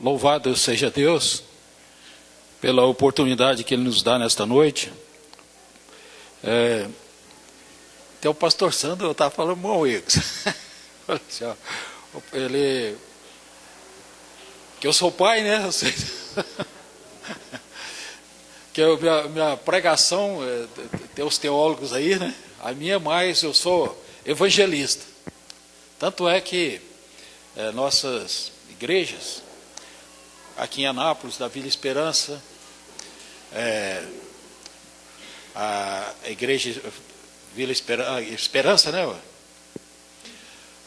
Louvado seja Deus pela oportunidade que Ele nos dá nesta noite. Tem o pastor Sandro, eu estava falando mal ele, que eu sou pai, né? Que minha pregação, tem os teólogos aí, né? A minha é mais, eu sou evangelista. Tanto é que nossas igrejas, aqui em Anápolis, da Vila Esperança, a igreja Vila Esperança, né?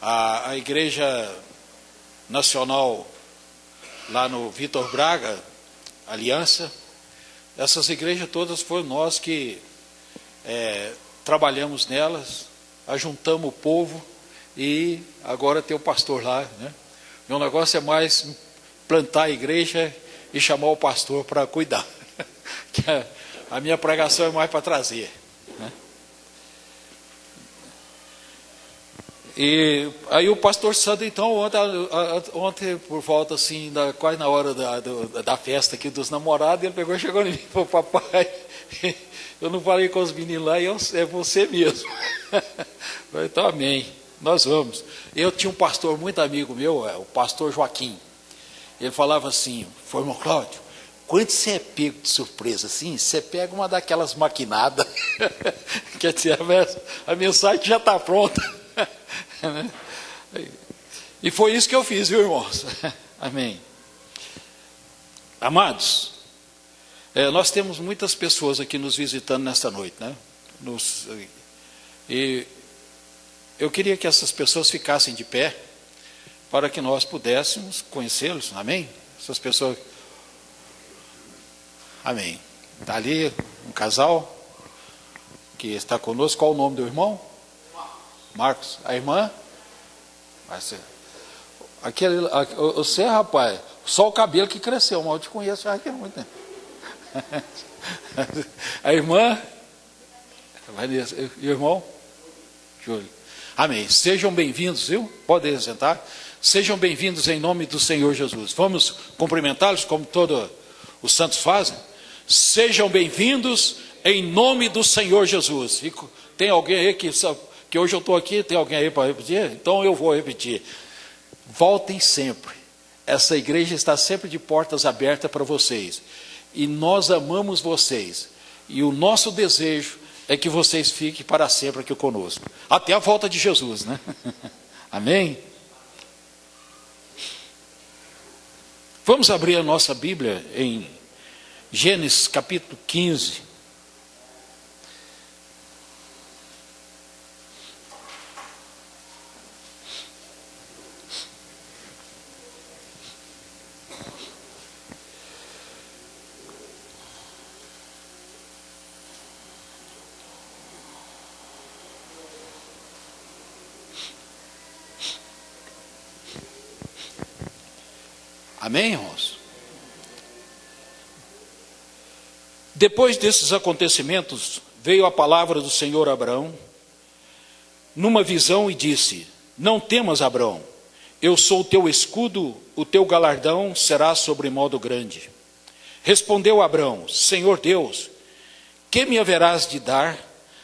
A igreja nacional lá no Vitor Braga, Aliança, essas igrejas todas foram nós que trabalhamos nelas, ajuntamos o povo e agora tem o pastor lá, né? Meu negócio é mais plantar a igreja e chamar o pastor para cuidar. Que a minha pregação é mais para trazer, né? E aí o pastor Sandro, então, ontem por volta assim, quase na hora da festa aqui dos namorados, ele pegou e chegou em mim e falou: papai, eu não falei com os meninos lá, é você mesmo. Então, amém, nós vamos. Eu tinha um pastor muito amigo meu, o pastor Joaquim. Ele falava assim: irmão Cláudio, quando você é pego de surpresa assim, você pega uma daquelas maquinadas, quer dizer, a mensagem já está pronta. E foi isso que eu fiz, viu, irmãos? Amém. Amados, nós temos muitas pessoas aqui nos visitando nesta noite, né? E eu queria que essas pessoas ficassem de pé para que nós pudéssemos conhecê-los, amém? Essas pessoas, amém. Está ali um casal que está conosco. Qual o nome do irmão? Marcos. A irmã? Você, rapaz, só o cabelo que cresceu, mas eu te conheço já há muito tempo. A irmã? Vanessa. E o irmão? Júlio. Amém. Sejam bem-vindos, viu? Podem sentar. Sejam bem-vindos em nome do Senhor Jesus. Vamos cumprimentá-los como todos os santos fazem? Sejam bem-vindos em nome do Senhor Jesus. Tem alguém aí que hoje eu estou aqui, tem alguém aí para repetir? Então eu vou repetir. Voltem sempre. Essa igreja está sempre de portas abertas para vocês. E nós amamos vocês. E o nosso desejo é que vocês fiquem para sempre aqui conosco. Até a volta de Jesus, né? Amém? Vamos abrir a nossa Bíblia em Gênesis capítulo 15. Amém, irmãos? Depois desses acontecimentos, veio a palavra do Senhor a Abraão, numa visão, e disse: não temas, Abraão, eu sou o teu escudo, o teu galardão será sobremodo grande. Respondeu Abraão: Senhor Deus, que me haverás de dar,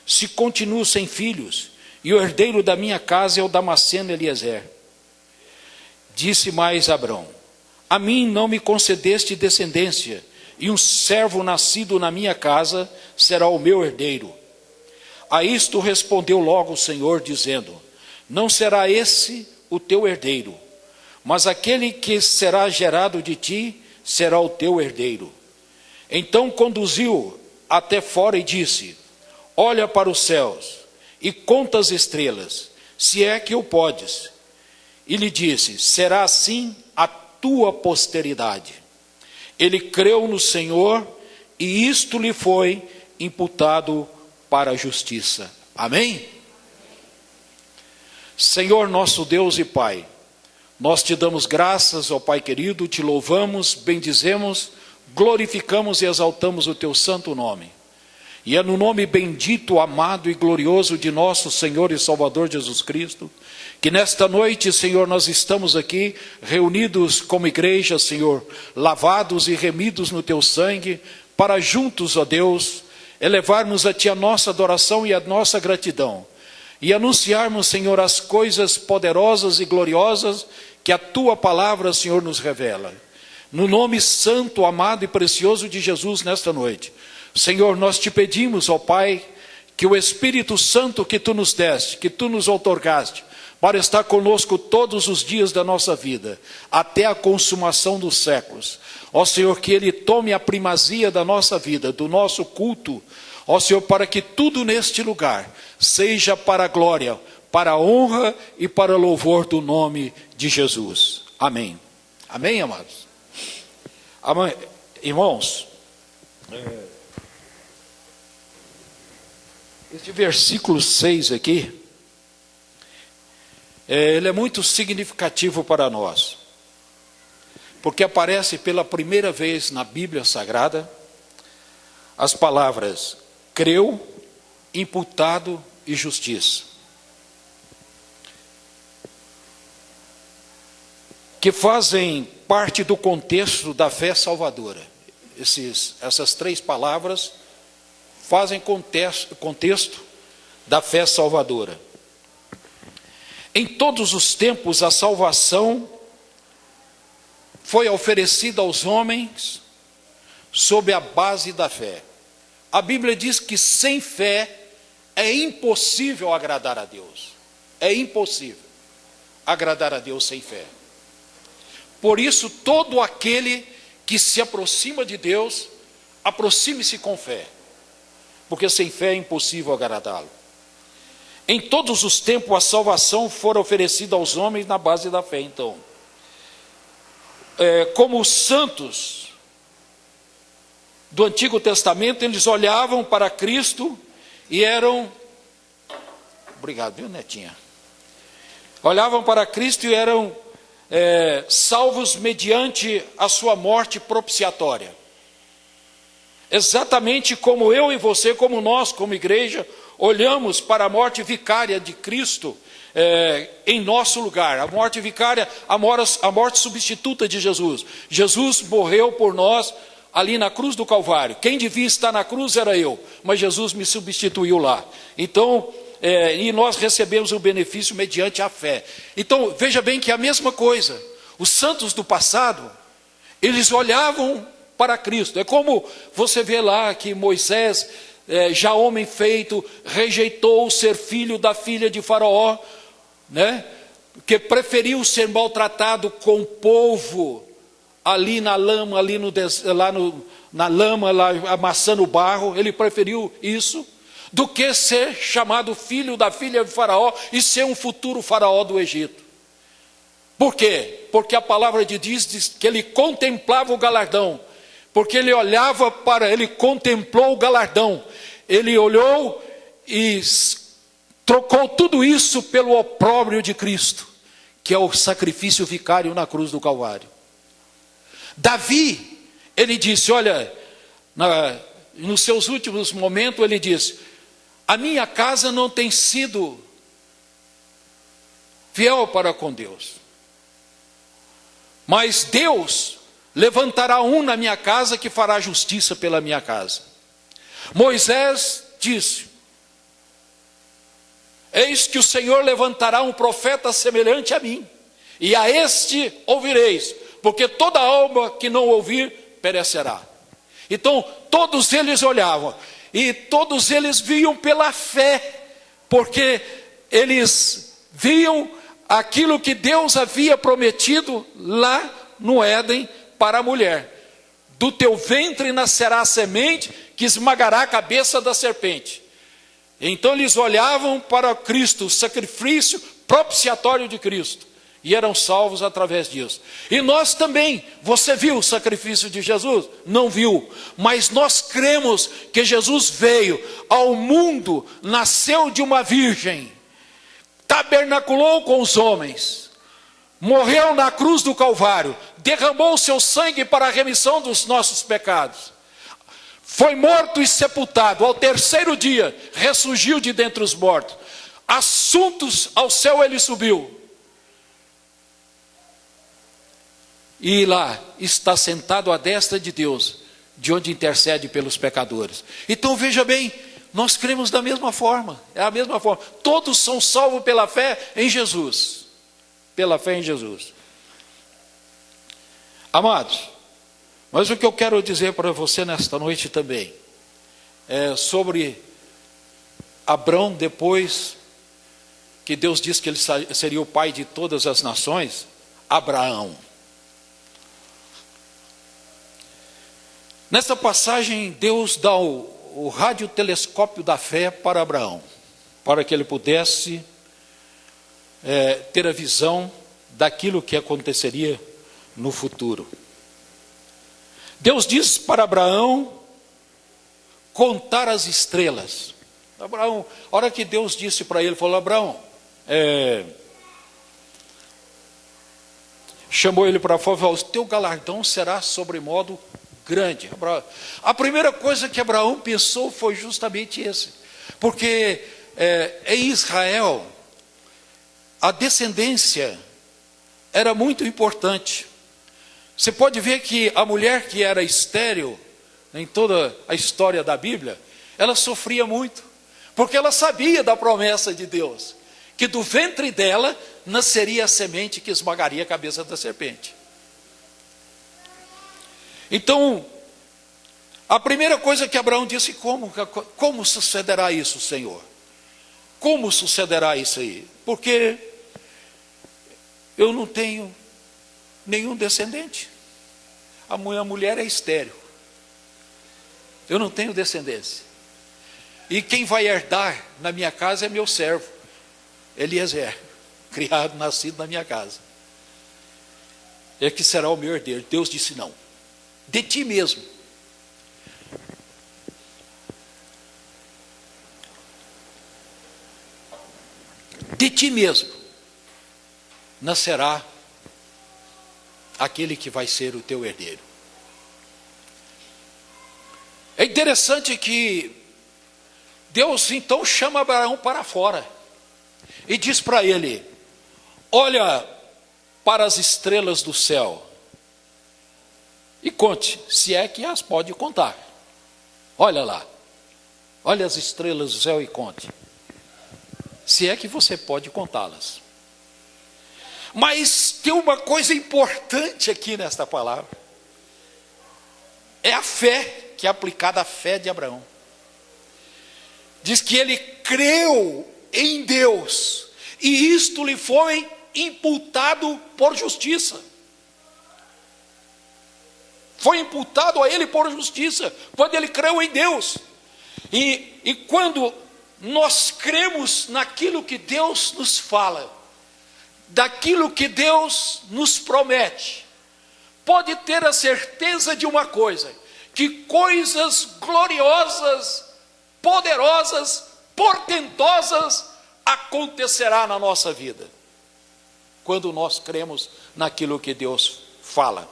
se continuo sem filhos, e o herdeiro da minha casa é o Damasceno Eliezer? Disse mais Abraão: a mim não me concedeste descendência, e um servo nascido na minha casa será o meu herdeiro. A isto respondeu logo o Senhor, dizendo: não será esse o teu herdeiro, mas aquele que será gerado de ti será o teu herdeiro. Então conduziu até fora e disse: olha para os céus e conta as estrelas, se é que o podes. E lhe disse: será assim a tua posteridade. Ele creu no Senhor e isto lhe foi imputado para a justiça. Amém? Senhor nosso Deus e Pai, nós te damos graças, ó Pai querido, te louvamos, bendizemos, glorificamos e exaltamos o teu santo nome. E é no nome bendito, amado e glorioso de nosso Senhor e Salvador Jesus Cristo Que nesta noite, Senhor, nós estamos aqui reunidos como igreja, Senhor, lavados e remidos no Teu sangue, para juntos, ó Deus, elevarmos a Ti a nossa adoração e a nossa gratidão. E anunciarmos, Senhor, as coisas poderosas e gloriosas que a Tua palavra, Senhor, nos revela. No nome santo, amado e precioso de Jesus nesta noite. Senhor, nós Te pedimos, ó Pai, que o Espírito Santo que Tu nos deste, que Tu nos outorgaste, para estar conosco todos os dias da nossa vida, até a consumação dos séculos. Ó Senhor, que Ele tome a primazia da nossa vida, do nosso culto. Ó Senhor, para que tudo neste lugar seja para a glória, para a honra e para o louvor do nome de Jesus. Amém. Amém, amados? Amém. Irmãos, este versículo 6 aqui, ele é muito significativo para nós, porque aparece pela primeira vez na Bíblia Sagrada as palavras creu, imputado e justiça, que fazem parte do contexto da fé salvadora. Essas três palavras fazem contexto da fé salvadora. Em todos os tempos, a salvação foi oferecida aos homens sob a base da fé. A Bíblia diz que sem fé é impossível agradar a Deus. É impossível agradar a Deus sem fé. Por isso, todo aquele que se aproxima de Deus, aproxime-se com fé. Porque sem fé é impossível agradá-lo. Em todos os tempos, a salvação foi oferecida aos homens na base da fé. Então, como os santos do Antigo Testamento, eles olhavam para Cristo e eram... Obrigado, viu, Netinha? Olhavam para Cristo e eram salvos mediante a sua morte propiciatória. Exatamente como eu e você, como nós, como igreja, olhamos para a morte vicária de Cristo em nosso lugar. A morte vicária, a morte substituta de Jesus. Jesus morreu por nós ali na cruz do Calvário. Quem devia estar na cruz era eu, mas Jesus me substituiu lá. Então, e nós recebemos o benefício mediante a fé. Então, veja bem que é a mesma coisa. Os santos do passado, eles olhavam para Cristo. É como você vê lá que Moisés, já homem feito, rejeitou ser filho da filha de Faraó, né? Que preferiu ser maltratado com o povo ali na lama, na lama, lá amassando barro. Ele preferiu isso do que ser chamado filho da filha de Faraó e ser um futuro Faraó do Egito. Por quê? Porque a palavra de Deus diz que ele contemplava o galardão. Porque ele olhava ele contemplou o galardão. Ele olhou e trocou tudo isso pelo opróbrio de Cristo, que é o sacrifício vicário na cruz do Calvário. Davi, ele disse, olha, nos seus últimos momentos, ele disse, a minha casa não tem sido fiel para com Deus, mas Deus levantará um na minha casa que fará justiça pela minha casa. Moisés disse, eis que o Senhor levantará um profeta semelhante a mim, e a este ouvireis, porque toda alma que não ouvir perecerá. Então todos eles olhavam, e todos eles viam pela fé, porque eles viam aquilo que Deus havia prometido lá no Éden para a mulher. Do teu ventre nascerá a semente que esmagará a cabeça da serpente. Então eles olhavam para Cristo, o sacrifício propiciatório de Cristo, e eram salvos através disso. E nós também, você viu o sacrifício de Jesus? Não viu, mas nós cremos que Jesus veio ao mundo, nasceu de uma virgem, tabernaculou com os homens, morreu na cruz do Calvário, derramou o seu sangue para a remissão dos nossos pecados, foi morto e sepultado, ao terceiro dia ressurgiu de dentre os mortos, assuntos ao céu ele subiu. E lá está sentado à destra de Deus, de onde intercede pelos pecadores. Então veja bem, nós cremos da mesma forma, é a mesma forma. Todos são salvos pela fé em Jesus. Pela fé em Jesus. Amados, mas o que eu quero dizer para você nesta noite também, é sobre Abrão, depois que Deus disse que ele seria o pai de todas as nações, Abraão. Nessa passagem, Deus dá o radiotelescópio da fé para Abraão, para que ele pudesse ter a visão daquilo que aconteceria no futuro. Deus diz para Abraão contar as estrelas. Abraão, a hora que Deus disse para ele, falou: Abraão, chamou ele para fora e falou: o teu galardão será sobremodo grande. A primeira coisa que Abraão pensou foi justamente esse, porque em Israel a descendência era muito importante. Você pode ver que a mulher que era estéril, em toda a história da Bíblia, ela sofria muito, porque ela sabia da promessa de Deus, que do ventre dela nasceria a semente que esmagaria a cabeça da serpente. Então, a primeira coisa que Abraão disse: como sucederá isso, Senhor? Como sucederá isso aí? Porque eu não tenho nenhum descendente. A mulher é estéril. Eu não tenho descendência. E quem vai herdar na minha casa é meu servo, Eliezer, criado, nascido na minha casa. É que será o meu herdeiro. Deus disse: não. De ti mesmo. De ti mesmo nascerá aquele que vai ser o teu herdeiro. É interessante que Deus então chama Abraão para fora e diz para ele: olha para as estrelas do céu e conte, se é que as pode contar. Olha lá, olha as estrelas do céu e conte, se é que você pode contá-las. Mas tem uma coisa importante aqui nesta palavra, é a fé, que é aplicada à fé de Abraão. Diz que ele creu em Deus, e isto lhe foi imputado por justiça. Foi imputado a ele por justiça, quando ele creu em Deus. E quando nós cremos naquilo que Deus nos fala, daquilo que Deus nos promete, pode ter a certeza de uma coisa, que coisas gloriosas, poderosas, portentosas acontecerá na nossa vida, quando nós cremos naquilo que Deus fala.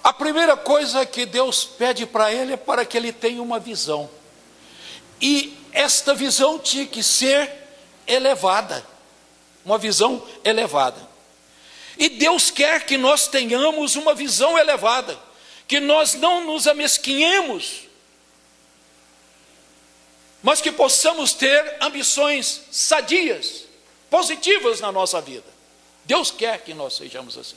A primeira coisa que Deus pede para ele é para que ele tenha uma visão. E esta visão tinha que ser elevada. Uma visão elevada. E Deus quer que nós tenhamos uma visão elevada. Que nós não nos amesquinhemos, mas que possamos ter ambições sadias, positivas na nossa vida. Deus quer que nós sejamos assim.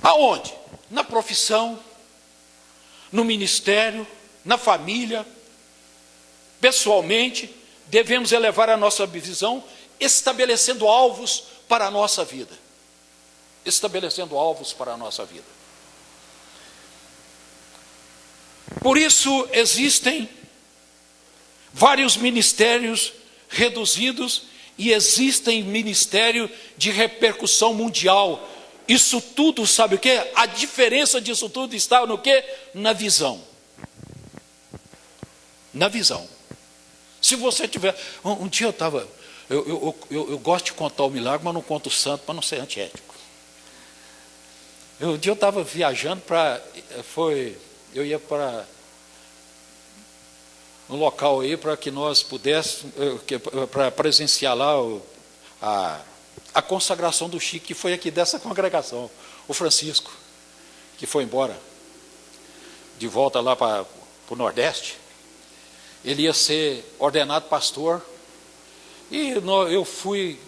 Aonde? Na profissão, no ministério, na família, pessoalmente, devemos elevar a nossa visão, estabelecendo alvos para a nossa vida. Estabelecendo alvos para a nossa vida. Por isso existem vários ministérios reduzidos e existem ministério de repercussão mundial. Isso tudo, sabe o que? A diferença disso tudo está no que? Na visão. Na visão. Se você tiver... Um dia eu estava... Eu gosto de contar o milagre, mas não conto o santo para não ser antiético. Um dia eu estava viajando para... Foi eu ia para um local aí para que nós pudéssemos, para presenciar lá a consagração do Chico, que foi aqui dessa congregação, o Francisco, que foi embora, de volta lá para o Nordeste. Ele ia ser ordenado pastor, e eu fui,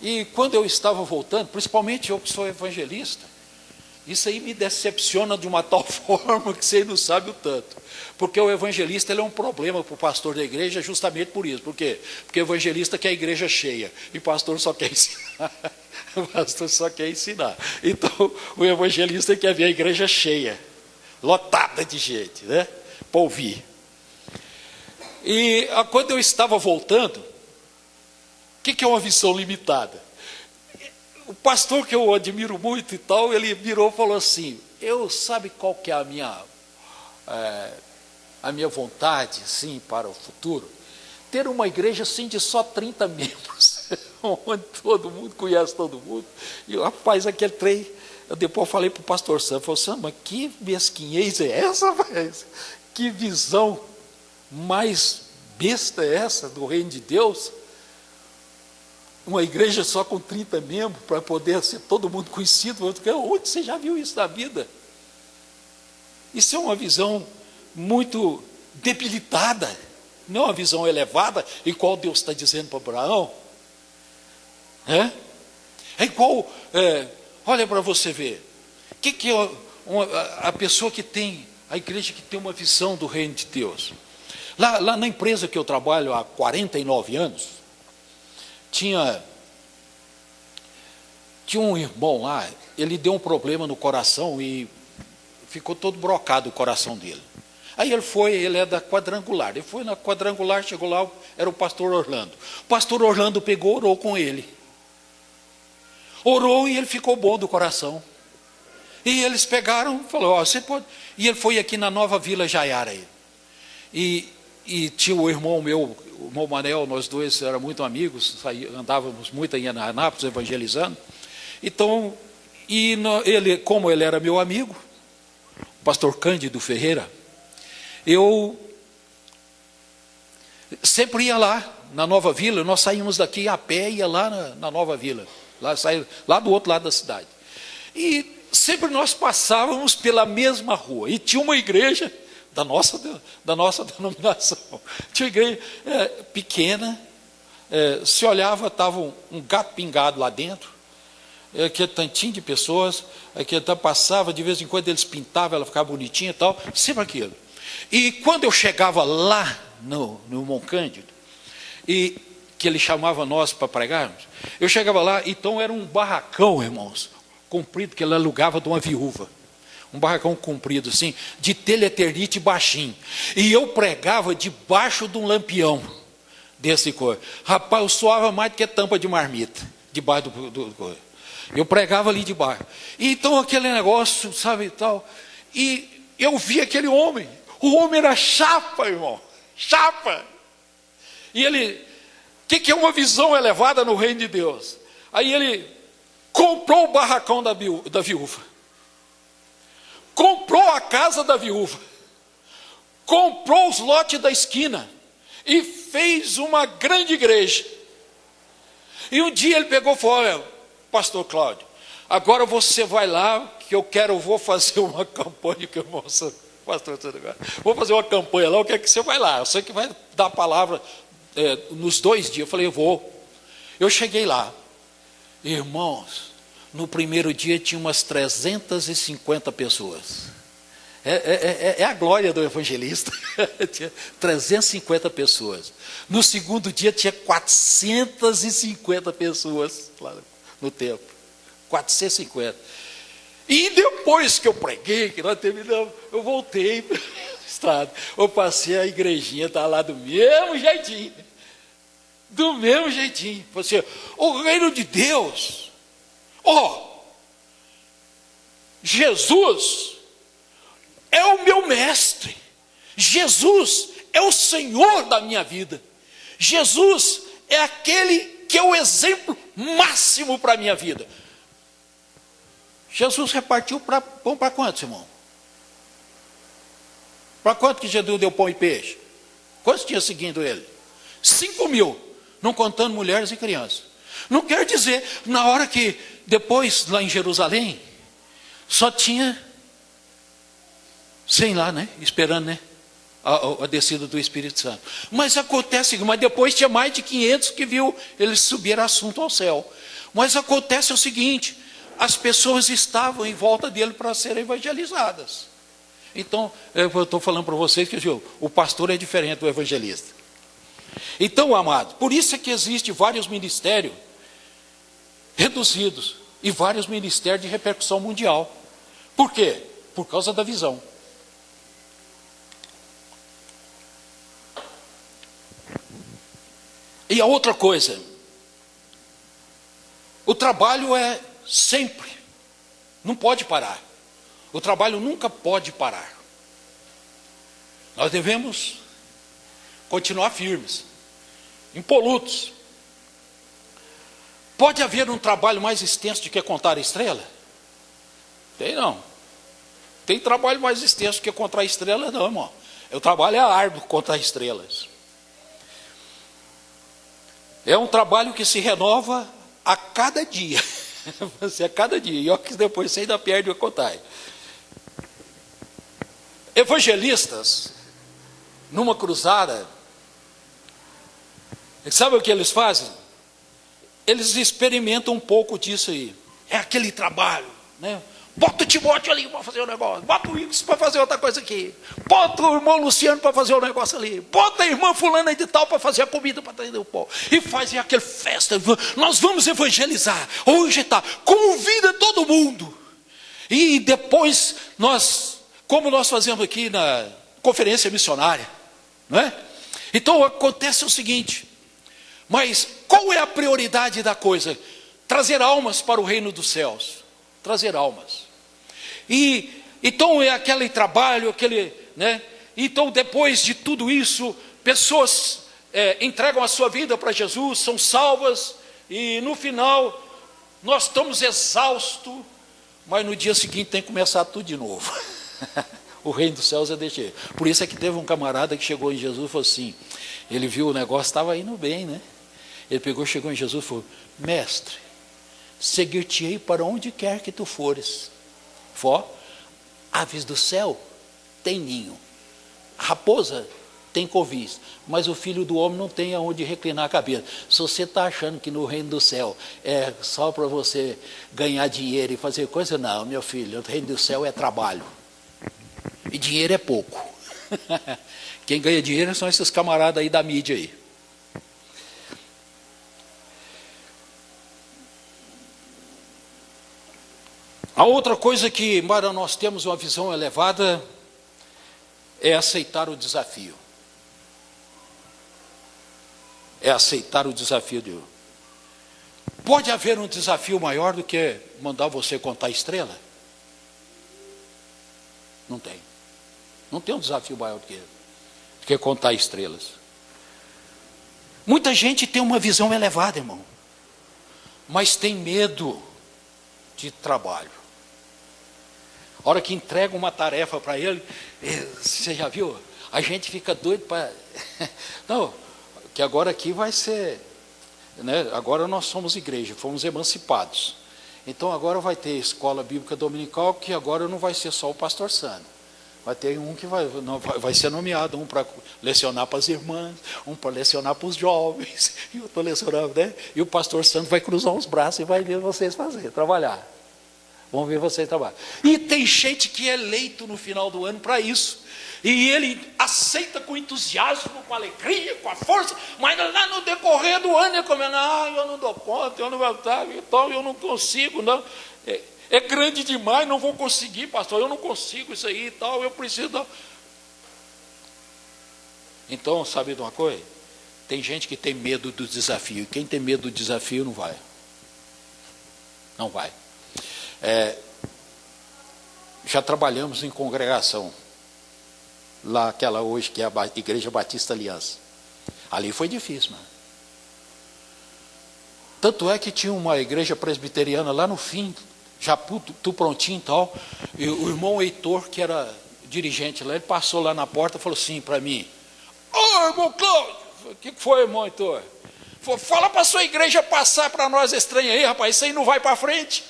e quando eu estava voltando, principalmente eu que sou evangelista, isso aí me decepciona de uma tal forma que você não sabe o tanto. Porque o evangelista ele é um problema para o pastor da igreja justamente por isso. Por quê? Porque o evangelista quer a igreja cheia e o pastor só quer ensinar. O pastor só quer ensinar. Então, o evangelista quer ver a igreja cheia, lotada de gente, né? Para ouvir. E quando eu estava voltando, o que é uma visão limitada? O pastor que eu admiro muito e tal, ele virou e falou assim, sabe qual que é a minha vontade, assim, para o futuro? Ter uma igreja, assim, de só 30 membros, onde todo mundo conhece todo mundo. E, rapaz, aquele trem, eu depois falei para o pastor Sam, falei, Sam, mas que mesquinhez é essa, rapaz? Que visão mais besta é essa do reino de Deus? Uma igreja só com 30 membros, para poder ser todo mundo conhecido. Onde você já viu isso na vida? Isso é uma visão muito debilitada, não é uma visão elevada, igual Deus está dizendo para Abraão. É igual, olha para você ver, o que é a pessoa que tem, a igreja que tem uma visão do reino de Deus? Lá na empresa que eu trabalho há 49 anos, tinha um irmão lá, ele deu um problema no coração e ficou todo brocado o coração dele. Aí ele é da Quadrangular, ele foi na Quadrangular, chegou lá, era o pastor Orlando. O pastor Orlando pegou, orou com ele. Orou e ele ficou bom do coração. E eles pegaram, falou, você pode... E ele foi aqui na Nova Vila Jaiara. E tinha o irmão meu, o irmão Manel, nós dois éramos muito amigos, andávamos muito em Anápolis evangelizando. Então, como ele era meu amigo, o pastor Cândido Ferreira, eu sempre ia lá na Nova Vila. Nós saímos daqui a pé e ia lá na Nova Vila, lá do outro lado da cidade. E sempre nós passávamos pela mesma rua, e tinha uma igreja da nossa denominação. Tinha uma igreja pequena, se olhava, estava um gato pingado lá dentro, aquele tantinho de pessoas, que passava, de vez em quando eles pintavam, ela ficava bonitinha e tal, sempre aquilo. E quando eu chegava lá no Irmão Cândido, e que ele chamava nós para pregarmos, eu chegava lá, então era um barracão, irmãos, comprido, que ele alugava de uma viúva. Um barracão comprido assim, de telha eternite baixinho. E eu pregava debaixo de um lampião desse cor. Rapaz, eu suava mais do que tampa de marmita, debaixo do cor. Eu pregava ali debaixo. E então aquele negócio, sabe, tal. E eu vi aquele homem. O homem era chapa, irmão. Chapa. E ele, o que é uma visão elevada no reino de Deus? Aí ele comprou o barracão da viúva. Comprou a casa da viúva, comprou os lotes da esquina e fez uma grande igreja. E um dia ele pegou e falou, olha, pastor Cláudio, agora você vai lá, que eu vou fazer uma campanha, que eu mostro, pastor, vou fazer uma campanha lá, o que é que você vai lá? Eu sei que vai dar a palavra nos 2 dias. Eu falei, eu vou. Eu cheguei lá, irmãos, no primeiro dia tinha umas 350 pessoas. É a glória do evangelista. Tinha 350 pessoas. No segundo dia tinha 450 pessoas lá no templo. 450. E depois que eu preguei, que nós terminamos, eu voltei para a estrada. Eu passei, a igrejinha, está lá do mesmo jeitinho. Do mesmo jeitinho. Você, o reino de Deus... Jesus é o meu mestre, Jesus é o Senhor da minha vida, Jesus é aquele que é o exemplo máximo para a minha vida. Jesus repartiu pão para quantos, irmão? Para quanto que Jesus deu pão e peixe? Quantos tinha seguindo ele? 5.000, não contando mulheres e crianças. Não quer dizer, na hora que, depois, lá em Jerusalém, só tinha 100 lá, né? Esperando, né? A descida do Espírito Santo. Mas acontece, mas depois tinha mais de 500 que viu eles subir assunto ao céu. Mas acontece o seguinte, as pessoas estavam em volta dele para serem evangelizadas. Então, eu estou falando para vocês que o pastor é diferente do evangelista. Então, amado, por isso é que existem vários ministérios reduzidos e vários ministérios de repercussão mundial. Por quê? Por causa da visão. E a outra coisa, o trabalho é sempre, não pode parar. O trabalho nunca pode parar. Nós devemos continuar firmes, impolutos. Pode haver um trabalho mais extenso do que contar a estrela? Tem não. Tem trabalho mais extenso do que contar a estrela, não, irmão. O trabalho é árduo contar estrelas. É um trabalho que se renova a cada dia. A cada dia. E olha que depois você ainda perde a contar. Evangelistas, numa cruzada, sabe o que eles fazem? Eles experimentam um pouco disso aí. É aquele trabalho, né? Bota o Timóteo ali para fazer o negócio. Bota o Ix para fazer outra coisa aqui. Bota o irmão Luciano para fazer o negócio ali. Bota a irmã fulana de tal para fazer a comida para atender o povo. E fazem aquele festa. Nós vamos evangelizar. Hoje está. Convida todo mundo. E depois nós, como nós fazemos aqui na conferência missionária, não é? Então acontece o seguinte. Mas qual é a prioridade da coisa? Trazer almas para o reino dos céus. Trazer almas. E então é aquele trabalho, né? Então depois de tudo isso, pessoas entregam a sua vida para Jesus, são salvas, e no final nós estamos exaustos, mas no dia seguinte tem que começar tudo de novo. O reino dos céus é desse jeito. Por isso é que teve um camarada que chegou em Jesus e falou assim, ele viu o negócio, estava indo bem, né? Ele chegou em Jesus e falou, mestre, seguir-te-ei para onde quer que tu fores. Aves do céu tem ninho, raposa tem covis, mas o filho do homem não tem aonde reclinar a cabeça. Se você está achando que no reino do céu é só para você ganhar dinheiro e fazer coisa, não, meu filho, o reino do céu é trabalho. E dinheiro é pouco. Quem ganha dinheiro são esses camaradas aí da mídia aí. A outra coisa que, para nós temos uma visão elevada, é aceitar o desafio. É aceitar o desafio de Deus. Pode haver um desafio maior do que mandar você contar estrela? Não tem. Não tem um desafio maior do que contar estrelas. Muita gente tem uma visão elevada, irmão, mas tem medo de trabalho. A hora que entrega uma tarefa para ele, você já viu? A gente fica doido para... Não, que agora aqui vai ser... Né? Agora nós somos igreja, fomos emancipados. Então agora vai ter escola bíblica dominical, que agora não vai ser só o pastor Sano. Vai ter um que vai ser nomeado, um para lecionar para as irmãs, um para lecionar para os jovens, e eu estou lecionando, né? E o pastor Santo vai cruzar os braços e vai ver vocês trabalhar. Vamos ver vocês trabalhar. E tem gente que é eleito no final do ano para isso. E ele aceita com entusiasmo, com alegria, com a força, mas lá no decorrer do ano ele começa, eu não dou conta, eu não vou estar, eu não consigo, não. É grande demais, não vou conseguir, pastor, eu não consigo isso aí e tal, eu preciso... Então, sabe de uma coisa? Tem gente que tem medo do desafio, quem tem medo do desafio não vai. Não vai. Já trabalhamos em congregação, lá aquela hoje que é a Igreja Batista Aliança. Ali foi difícil, mano. Tanto é que tinha uma igreja presbiteriana lá no fim, já tudo prontinho e tal, e o irmão Heitor, que era dirigente lá, ele passou lá na porta e falou assim para mim: ô irmão Cláudio, o que foi, irmão Heitor? Fala para a sua igreja passar para nós estranhos aí, rapaz, isso aí não vai para frente.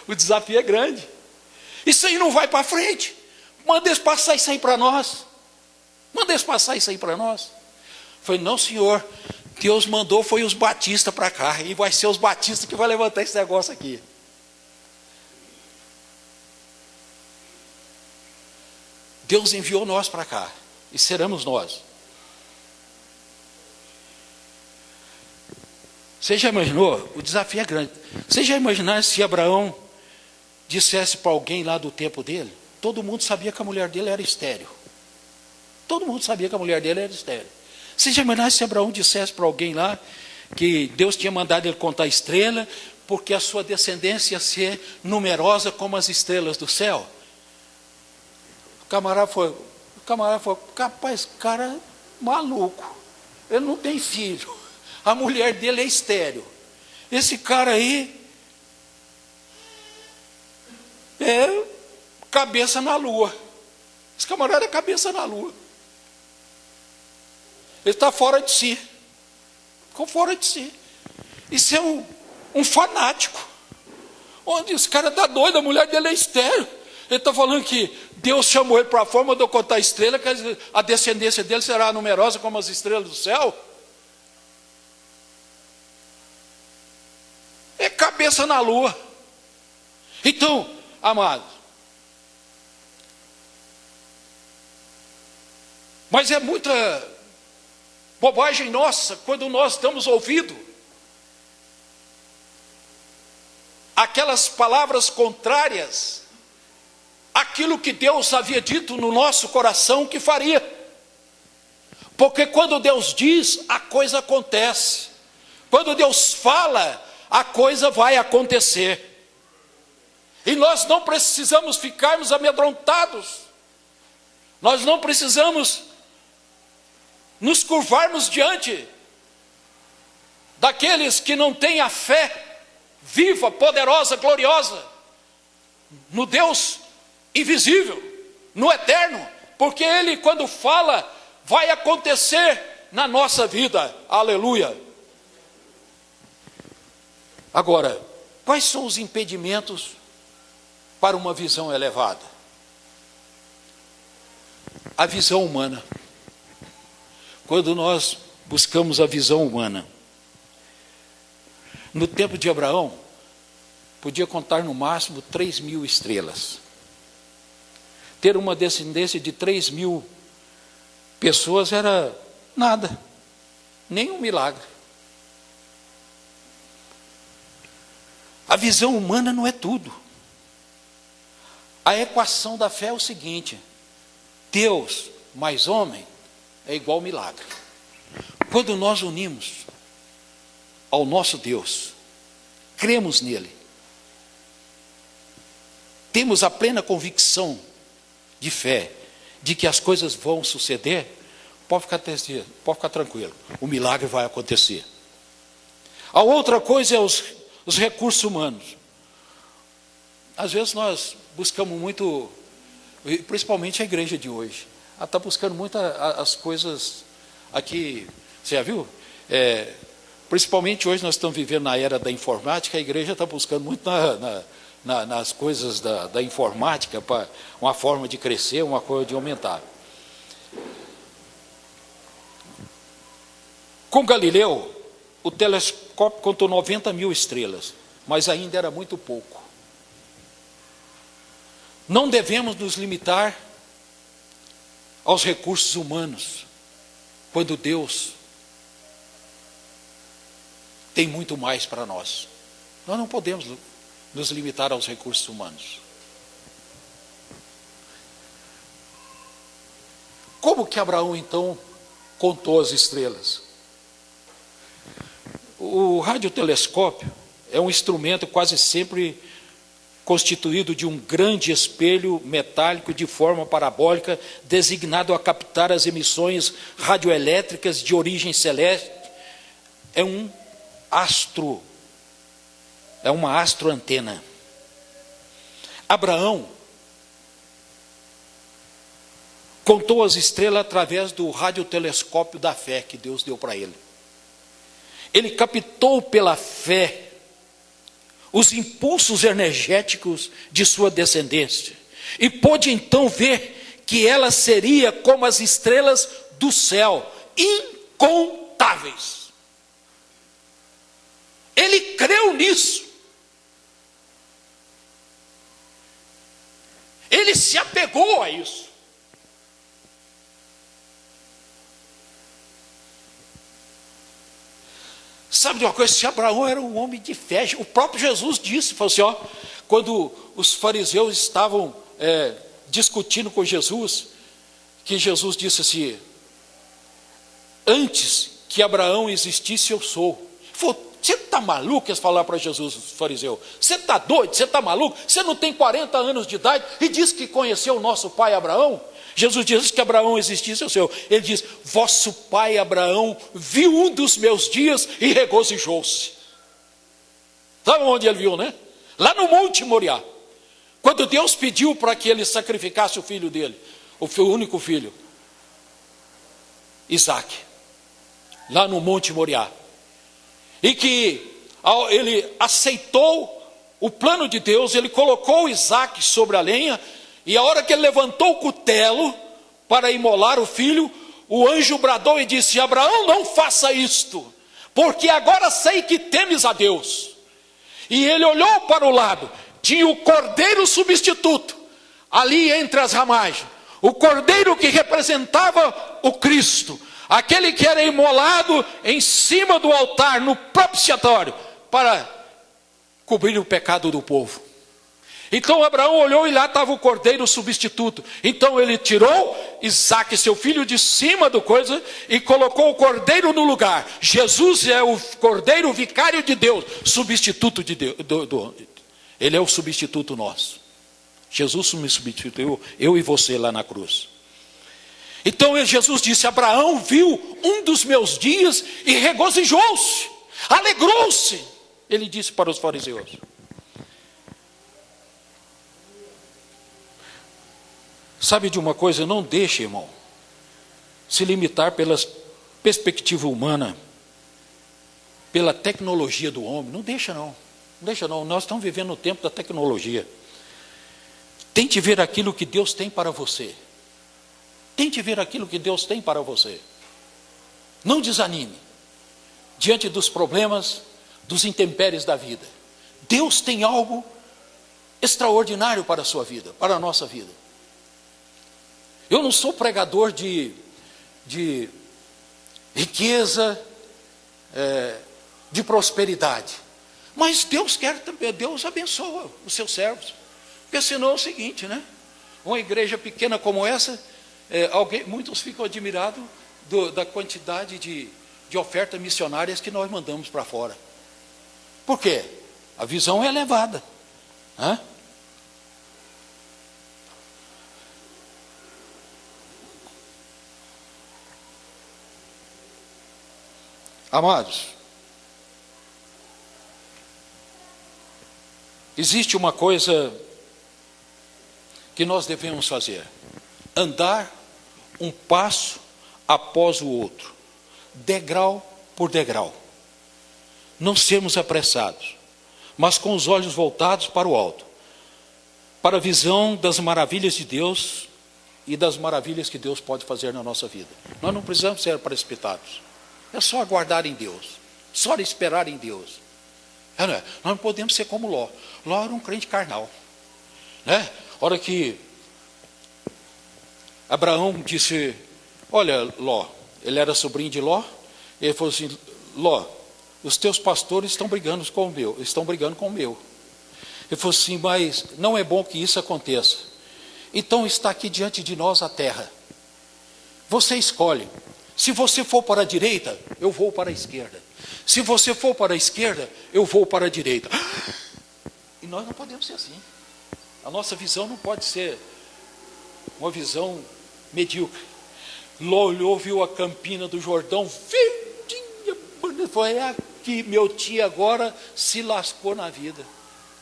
O desafio é grande. Isso aí não vai para frente. Manda eles passar isso aí para nós. Manda eles passar isso aí para nós. Falei: não, senhor, Deus mandou foi os batistas para cá, e vai ser os batistas que vai levantar esse negócio aqui. Deus enviou nós para cá, e seremos nós. Você já imaginou? O desafio é grande. Você já imaginou se Abraão dissesse para alguém lá do tempo dele? Todo mundo sabia que a mulher dele era estéril. Todo mundo sabia que a mulher dele era estéril. Você já imaginou se Abraão dissesse para alguém lá que Deus tinha mandado ele contar estrela, porque a sua descendência ia ser numerosa como as estrelas do céu? O camarada foi, capaz, cara é maluco. Ele não tem filho. A mulher dele é estéril. Esse cara aí é cabeça na lua. Esse camarada é cabeça na lua. Ele está fora de si. Ficou fora de si. Isso é um fanático. Onde esse cara está doido, a mulher dele é estéril. Ele está falando que Deus chamou ele para a forma de eu contar estrela, que a descendência dele será numerosa como as estrelas do céu. É cabeça na lua. Então, amados, mas é muita bobagem nossa quando nós damos ouvido aquelas palavras contrárias àquilo que Deus havia dito no nosso coração que faria. Porque quando Deus diz, a coisa acontece. Quando Deus fala, a coisa vai acontecer. E nós não precisamos ficarmos amedrontados. Nós não precisamos nos curvarmos diante daqueles que não têm a fé viva, poderosa, gloriosa no Deus invisível, no eterno, porque Ele, quando fala, vai acontecer na nossa vida. Aleluia. Agora, quais são os impedimentos para uma visão elevada? A visão humana. Quando nós buscamos a visão humana, no tempo de Abraão, podia contar no máximo 3.000 estrelas. Ter uma descendência de 3.000 pessoas era nada, nem um milagre. A visão humana não é tudo. A equação da fé é o seguinte: Deus mais homem é igual milagre. Quando nós unimos ao nosso Deus, cremos nele, temos a plena convicção de fé de que as coisas vão suceder, pode ficar tranquilo, o milagre vai acontecer. A outra coisa é os recursos humanos. Às vezes nós buscamos muito, principalmente a igreja de hoje, ela está buscando muito as coisas aqui, você já viu? Principalmente hoje nós estamos vivendo na era da informática, a igreja está buscando muito nas coisas da informática, para uma forma de crescer, uma forma de aumentar. Com Galileu, o telescópio contou 90.000 estrelas, mas ainda era muito pouco. Não devemos nos limitar aos recursos humanos, quando Deus tem muito mais para nós. Nós não podemos nos limitar aos recursos humanos. Como que Abraão, então, contou as estrelas? O radiotelescópio é um instrumento quase sempre constituído de um grande espelho metálico de forma parabólica, designado a captar as emissões radioelétricas de origem celeste. É uma astroantena. Abraão contou as estrelas através do radiotelescópio da fé que Deus deu para ele. Ele captou pela fé os impulsos energéticos de sua descendência e pôde então ver que ela seria como as estrelas do céu, incontáveis. Ele creu nisso. Ele se apegou a isso. Sabe de uma coisa? Se Abraão era um homem de fé, o próprio Jesus disse, falou assim, ó, quando os fariseus estavam discutindo com Jesus, que Jesus disse assim, antes que Abraão existisse, eu sou. Ele falou, você está maluco? Eles falaram para Jesus, os fariseus, você está doido? Você está maluco? Você não tem 40 anos de idade e diz que conheceu o nosso pai Abraão? Jesus disse que Abraão existisse, eu sou. Ele diz, vosso pai Abraão viu um dos meus dias e regozijou-se. Sabe onde ele viu, né? Lá no Monte Moriá. Quando Deus pediu para que ele sacrificasse o filho dele, o único filho, Isaque. Lá no Monte Moriá. E que ele aceitou o plano de Deus, ele colocou Isaque sobre a lenha, e a hora que ele levantou o cutelo para imolar o filho, o anjo bradou e disse, Abraão, não faça isto, porque agora sei que temes a Deus. E ele olhou para o lado, tinha o cordeiro substituto, ali entre as ramagens, o cordeiro que representava o Cristo, aquele que era imolado em cima do altar, no propiciatório, para cobrir o pecado do povo. Então Abraão olhou e lá estava o cordeiro substituto. Então ele tirou Isaque, seu filho, de cima do coisa e colocou o cordeiro no lugar. Jesus é o cordeiro vicário de Deus, substituto de Deus. Ele é o substituto nosso. Jesus me substituiu, eu e você lá na cruz. Então Jesus disse, Abraão viu um dos meus dias e regozijou-se, alegrou-se. Ele disse para os fariseus. Sabe de uma coisa? Não deixe, irmão, se limitar pela perspectiva humana, pela tecnologia do homem. Não deixa não. Não deixa não. Nós estamos vivendo no tempo da tecnologia. Tente ver aquilo que Deus tem para você. Tente ver aquilo que Deus tem para você. Não desanime diante dos problemas, dos intempéries da vida. Deus tem algo extraordinário para a sua vida, para a nossa vida. Eu não sou pregador de riqueza, de prosperidade. Mas Deus quer também, Deus abençoa os seus servos. Porque senão é o seguinte, né? Uma igreja pequena como essa, muitos ficam admirados da quantidade de ofertas missionárias que nós mandamos para fora. Por quê? A visão é elevada. Hã? Amados, existe uma coisa que nós devemos fazer: andar um passo após o outro, degrau por degrau. Não sermos apressados, mas com os olhos voltados para o alto, para a visão das maravilhas de Deus e das maravilhas que Deus pode fazer na nossa vida. Nós não precisamos ser precipitados. É só aguardar em Deus, só esperar em Deus. Nós não podemos ser como Ló. Ló era um crente carnal. Né? A hora que Abraão disse, olha Ló, ele era sobrinho de Ló, ele falou assim, Ló, os teus pastores estão brigando com o meu. Ele falou assim, mas não é bom que isso aconteça. Então está aqui diante de nós a terra. Você escolhe. Se você for para a direita, eu vou para a esquerda. Se você for para a esquerda, eu vou para a direita. E nós não podemos ser assim. A nossa visão não pode ser uma visão medíocre. Ló olhou, viu a campina do Jordão, verdinha, foi aqui, meu tio agora se lascou na vida.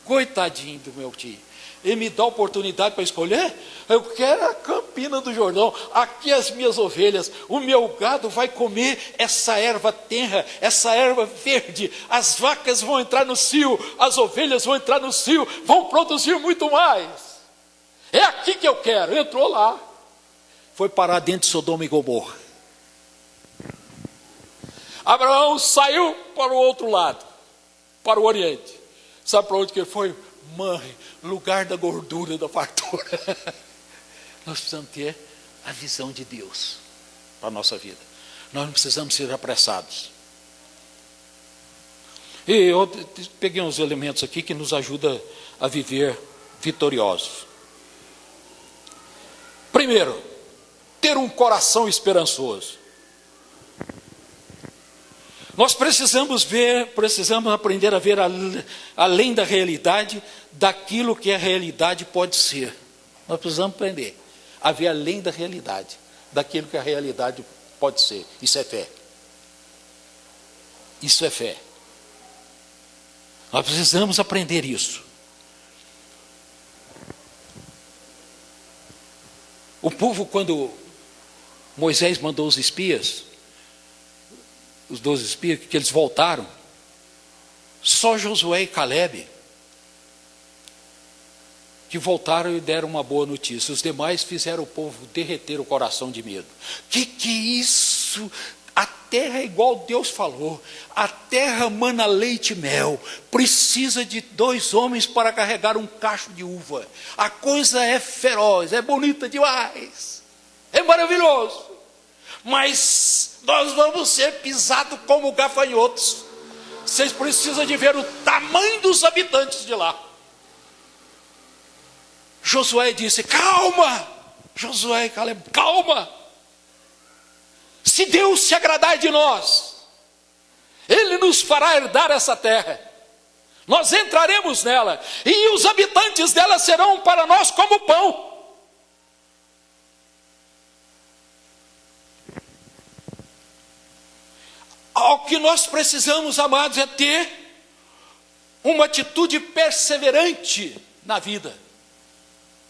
Coitadinho do meu tio. Ele me dá a oportunidade para escolher, eu quero a campina. campina do Jordão, aqui as minhas ovelhas, o meu gado vai comer essa erva tenra, essa erva verde, as vacas vão entrar no cio, as ovelhas vão entrar no cio, vão produzir muito mais. É aqui que eu quero. Entrou lá, foi parar dentro de Sodoma e Gomorra. Abraão saiu para o outro lado, para o Oriente. Sabe para onde que ele foi? Mãe, lugar da gordura, da fartura. Nós precisamos ter a visão de Deus para a nossa vida. Nós não precisamos ser apressados. E eu peguei uns elementos aqui que nos ajudam a viver vitoriosos. Primeiro, ter um coração esperançoso. Nós precisamos aprender a ver além da realidade, daquilo que a realidade pode ser. Nós precisamos aprender a ver além da realidade, daquilo que a realidade pode ser. Isso é fé. Isso é fé. Nós precisamos aprender isso. O povo, quando Moisés mandou os espias, os 12 espias, que eles voltaram, só Josué e Calebe que voltaram e deram uma boa notícia. Os demais fizeram o povo derreter o coração de medo. Que é isso? A terra é igual Deus falou, a terra mana leite e mel, precisa de 2 homens para carregar um cacho de uva. A coisa é feroz, é bonita demais, é maravilhoso, mas nós vamos ser pisados como gafanhotos. Vocês precisam de ver o tamanho dos habitantes de lá. Josué disse: calma, Josué e Caleb, calma. Se Deus se agradar de nós, Ele nos fará herdar essa terra. Nós entraremos nela, e os habitantes dela serão para nós como pão. O que nós precisamos, amados, é ter uma atitude perseverante na vida,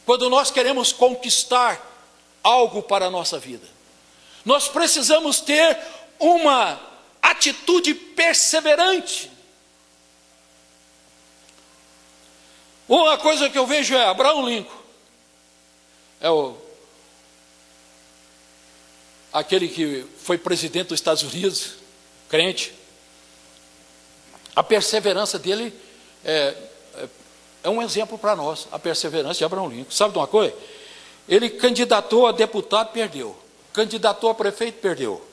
quando nós queremos conquistar algo para a nossa vida. Nós precisamos ter uma atitude perseverante. Uma coisa que eu vejo é Abraham Lincoln, aquele que foi presidente dos Estados Unidos, crente. A perseverança dele é um exemplo para nós, a perseverança de Abraham Lincoln. Sabe de uma coisa? Ele candidatou a deputado, perdeu. Candidatou a prefeito, perdeu.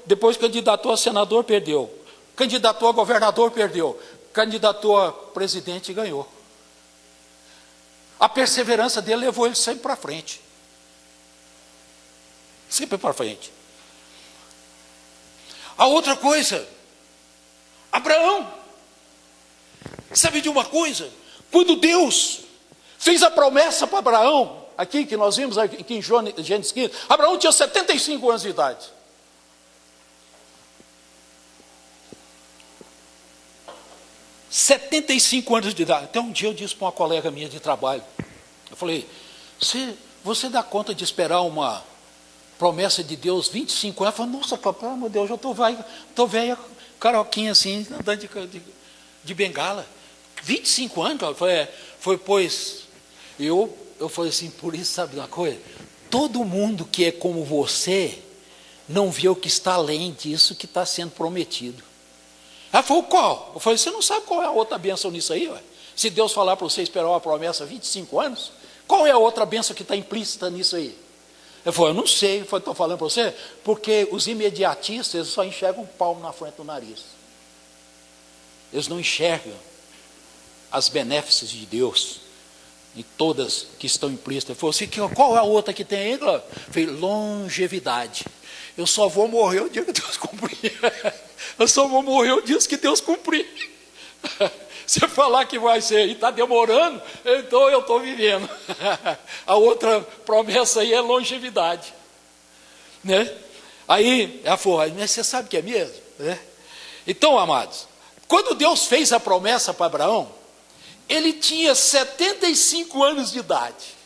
Depois candidatou a senador, perdeu. Candidatou a governador, perdeu. Candidatou a presidente e ganhou. A perseverança dele levou ele sempre para frente. Sempre para frente. A outra coisa, Abraão, sabe de uma coisa? Quando Deus fez a promessa para Abraão, aqui que nós vimos aqui em Gênesis 15, Abraão tinha 75 anos de idade. (75 anos de idade. Até um dia eu disse para uma colega minha de trabalho, eu falei: você dá conta de esperar uma promessa de Deus 25 anos? Ela falou: nossa, papai, meu Deus, eu estou velha, caroquinha assim, andando de bengala. 25 anos? Ela falou: foi, pois, eu falei assim, por isso, sabe uma coisa? Todo mundo que é como você, não vê o que está além disso que está sendo prometido. Ela falou: qual? Eu falei: você não sabe qual é a outra bênção nisso aí? Ué? Se Deus falar para você esperar uma promessa 25 anos, qual é a outra bênção que está implícita nisso aí? Eu falei: eu não sei. Eu estou falando para você, porque os imediatistas, eles só enxergam um palmo na frente do nariz. Eles não enxergam as benéficas de Deus, e todas que estão implícitas. Ele falou assim: qual é a outra que tem aí? Eu falei: longevidade. Eu só vou morrer o dia que Deus cumprir. Eu só vou morrer o dia que Deus cumprir. Se falar que vai ser e está demorando, então eu estou vivendo. A outra promessa aí é longevidade, né? Aí ela falou: mas você sabe que é mesmo, né? Então, amados, quando Deus fez a promessa para Abraão, ele tinha 75 anos de idade.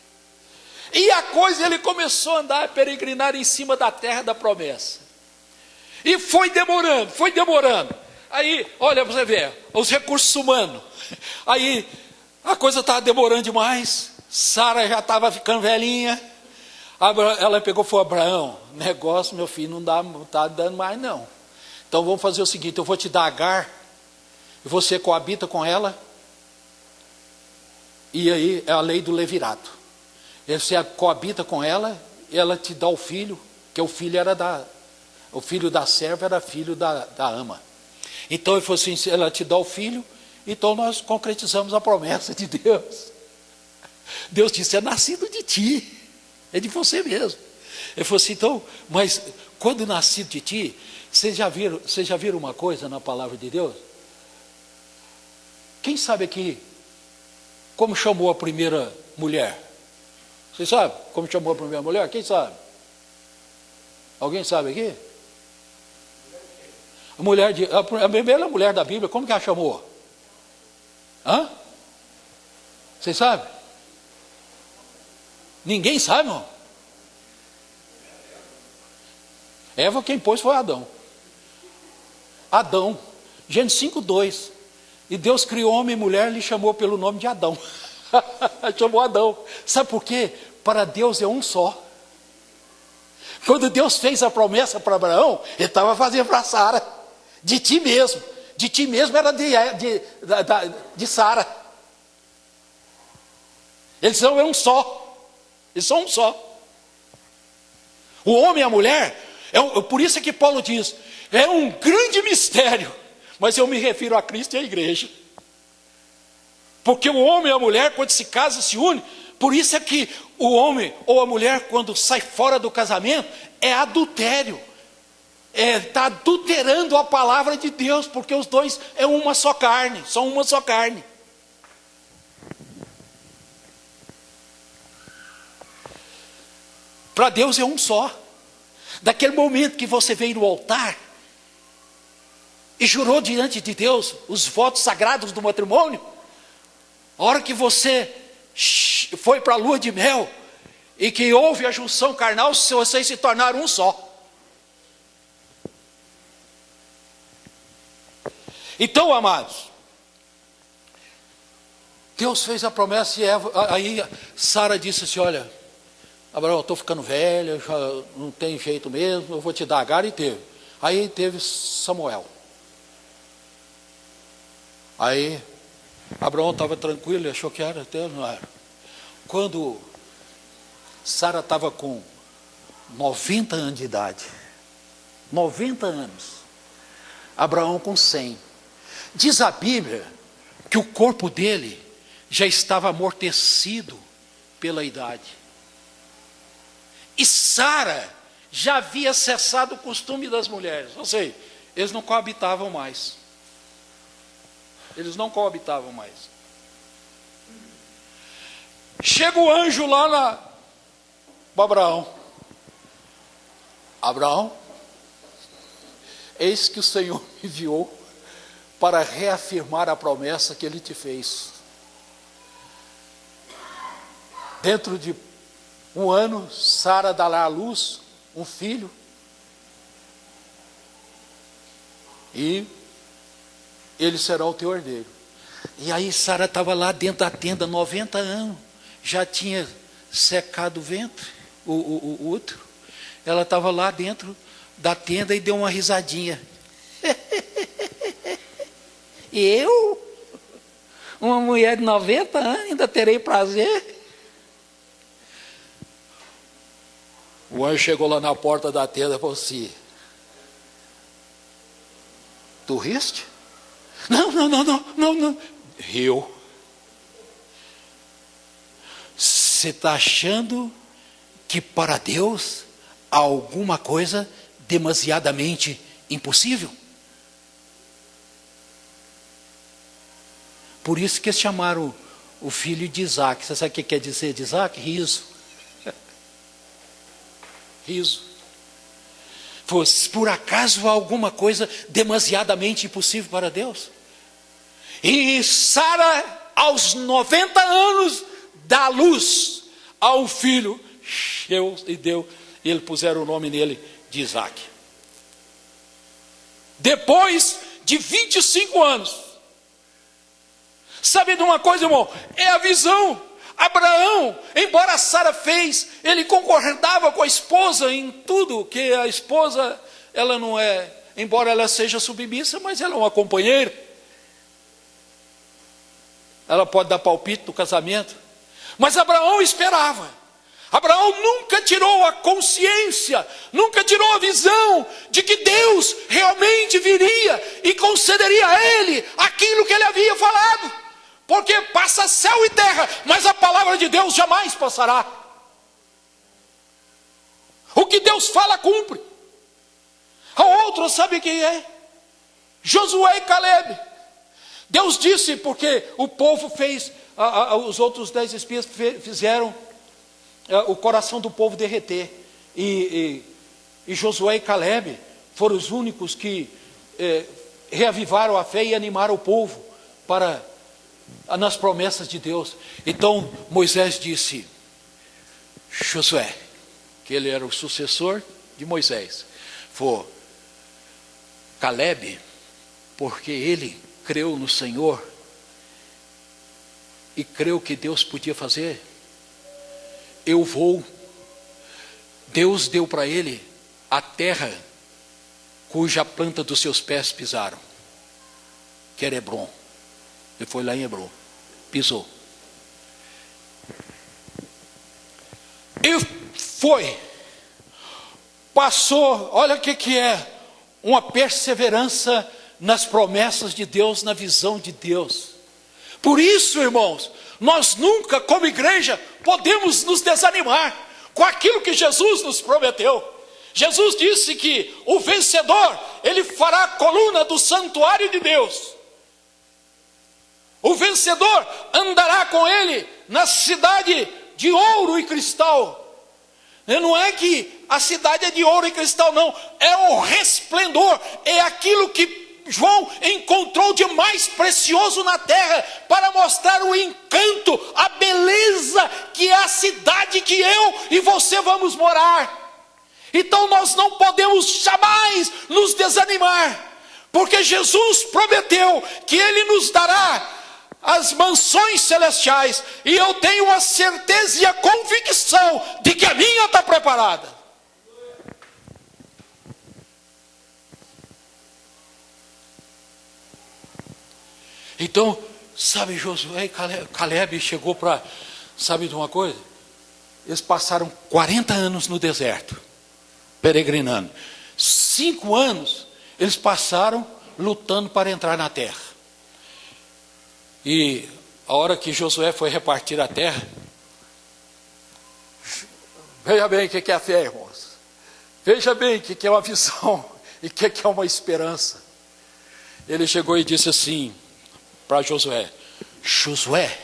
E a coisa, ele começou a andar, a peregrinar em cima da terra da promessa. E foi demorando, foi demorando. Aí, olha, você vê, os recursos humanos. Aí, a coisa estava demorando demais. Sara já estava ficando velhinha. Ela pegou e falou: Abraão, negócio, meu filho, não está dando mais não. Então vamos fazer o seguinte: eu vou te dar Agar, e você coabita com ela. E aí é a lei do levirato. Você coabita com ela, e ela te dá o filho, que o filho da serva era filho da ama. Então ele falou assim: ela te dá o filho, então nós concretizamos a promessa de Deus. Deus disse: é nascido de ti, é de você mesmo. Ele falou assim: então, mas quando nascido de ti, vocês já viram uma coisa na palavra de Deus? Quem sabe aqui como chamou a primeira mulher? Vocês sabem como chamou a primeira mulher? Quem sabe? Alguém sabe aqui? A primeira mulher da Bíblia, como que ela chamou? Hã? Vocês sabem? Ninguém sabe, irmão? Eva, quem pôs foi Adão. Adão, Gênesis 5:2. E Deus criou homem e mulher e lhe chamou pelo nome de Adão. Chamou Adão. Sabe por quê? Para Deus é um só. Quando Deus fez a promessa para Abraão, ele estava fazendo para Sara. De ti mesmo. De ti mesmo era de Sara. Eles são um só. Eles são um só. O homem e a mulher, por isso é que Paulo diz, é um grande mistério. Mas eu me refiro a Cristo e à igreja. Porque o homem e a mulher, quando se casam, se unem. Por isso é que o homem ou a mulher, quando sai fora do casamento, é adultério. Está adulterando a palavra de Deus, porque os dois é uma só carne, são uma só carne. Para Deus é um só. Daquele momento que você veio no altar e jurou diante de Deus os votos sagrados do matrimônio, a hora que você foi para a lua de mel e que houve a junção carnal, vocês se tornaram um só. Então, amados, Deus fez a promessa e aí Sara disse assim: olha, Abraão, eu estou ficando velha, já não tem jeito mesmo, eu vou te dar Agar. E teve. Aí teve Samuel. Aí Abraão estava tranquilo, ele achou que era, até não era. Quando Sara estava com 90 anos de idade, 90 anos, Abraão com 100. Diz a Bíblia que o corpo dele já estava amortecido pela idade. E Sara já havia cessado o costume das mulheres. Ou seja, eles não coabitavam mais. Eles não coabitavam mais. Chega o anjo lá para Abraão. Abraão, eis que o Senhor me enviou para reafirmar a promessa que Ele te fez. Dentro de um ano, Sara dará à luz um filho. E ele será o teu herdeiro. E aí Sara estava lá dentro da tenda, 90 anos. Já tinha secado o ventre, o útero. Ela estava lá dentro da tenda e deu uma risadinha. Eu? Uma mulher de 90 anos, ainda terei prazer? O anjo chegou lá na porta da tenda e falou assim: tu riste? Não. Riu. Você está achando que para Deus há alguma coisa demasiadamente impossível? Por isso que eles chamaram o filho de Isaac. Você sabe o que quer dizer de Isaac? Riso. Riso. Por acaso há alguma coisa demasiadamente impossível para Deus? E Sara, aos 90 anos, dá luz a um filho, e ele puseram o nome nele de Isaac. Depois de 25 anos. Sabe de uma coisa, irmão? É a visão. Abraão, embora Sara fez, ele concordava com a esposa em tudo, que a esposa, ela não é, embora ela seja submissa, mas ela é uma companheira. Ela pode dar palpite no casamento. Mas Abraão esperava. Abraão nunca tirou a consciência, nunca tirou a visão de que Deus realmente viria e concederia a ele aquilo que ele havia falado. Porque passa céu e terra, mas a palavra de Deus jamais passará. O que Deus fala, cumpre. A outra, sabe quem é? Josué e Caleb. Deus disse, porque o povo fez, os outros 10 espias fizeram o coração do povo derreter. E Josué e Caleb foram os únicos que reavivaram a fé e animaram o povo para nas promessas de Deus. Então Moisés disse, Josué, que ele era o sucessor de Moisés, falou, Caleb, porque ele creu no Senhor e creu que Deus podia fazer, eu vou. Deus deu para ele a terra cuja planta dos seus pés pisaram, que era Hebrom. Ele foi lá em Hebrom, pisou. E foi, passou, olha o que é uma perseverança nas promessas de Deus, na visão de Deus. Por isso, irmãos, nós nunca, como igreja, podemos nos desanimar com aquilo que Jesus nos prometeu. Jesus disse que o vencedor, ele fará a coluna do santuário de Deus. O vencedor andará com ele na cidade de ouro e cristal. Não é que a cidade é de ouro e cristal, não. É o resplendor, é aquilo que João encontrou de mais precioso na terra, para mostrar o encanto, a beleza que é a cidade que eu e você vamos morar. Então nós não podemos jamais nos desanimar, porque Jesus prometeu que Ele nos dará as mansões celestiais, e eu tenho a certeza e a convicção de que a minha está preparada. Então, sabe, Josué e Caleb chegou para, sabe de uma coisa? Eles passaram 40 anos no deserto, peregrinando. 5 anos eles passaram lutando para entrar na terra. E a hora que Josué foi repartir a terra, veja bem o que é a fé, irmãos. Veja bem o que é uma visão e o que é uma esperança. Ele chegou e disse assim para Josué, Josué,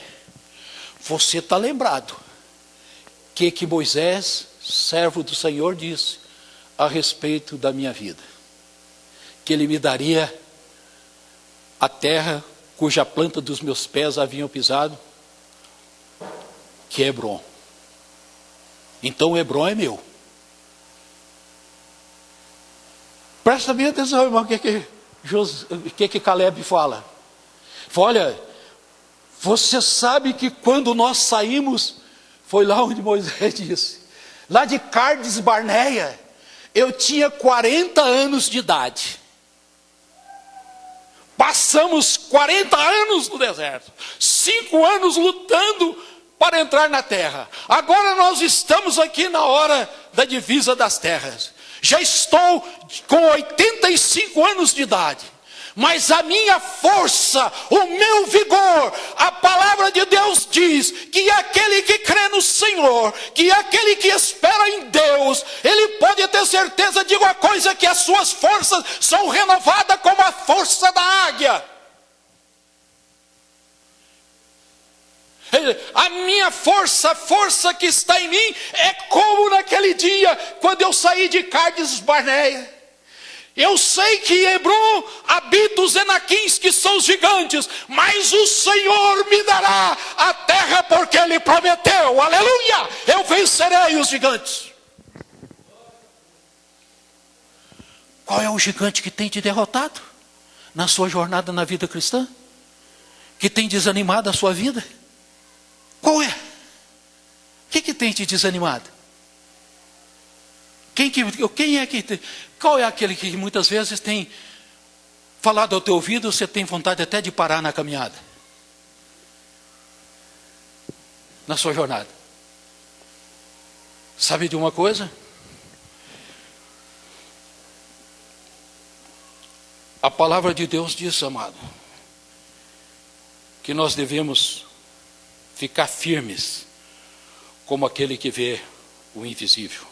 você está lembrado que Moisés, servo do Senhor, disse a respeito da minha vida, que ele me daria a terra cuja planta dos meus pés haviam pisado, que é Hebrom. Então Hebrom é meu. Presta bem atenção, irmão, o que Caleb fala. Olha, você sabe que quando nós saímos, foi lá onde Moisés disse, lá de Cades Barneia, eu tinha 40 anos de idade. Passamos 40 anos no deserto, 5 anos lutando para entrar na terra. Agora nós estamos aqui na hora da divisa das terras. Já estou com 85 anos de idade. Mas a minha força, o meu vigor, a palavra de Deus diz que aquele que crê no Senhor, que aquele que espera em Deus, ele pode ter certeza de uma coisa, que as suas forças são renovadas como a força da águia. A minha força, a força que está em mim, é como naquele dia, quando eu saí de Cades Barneia. Eu sei que em Hebron habitam os Enaquins, que são os gigantes, mas o Senhor me dará a terra porque Ele prometeu. Aleluia! Eu vencerei os gigantes. Qual é o gigante que tem te derrotado na sua jornada na vida cristã? Que tem desanimado a sua vida? Qual é? O que tem te desanimado? Qual é aquele que muitas vezes tem falado ao teu ouvido, você tem vontade até de parar na caminhada? Na sua jornada. Sabe de uma coisa? A palavra de Deus diz, amado, que nós devemos ficar firmes como aquele que vê o invisível.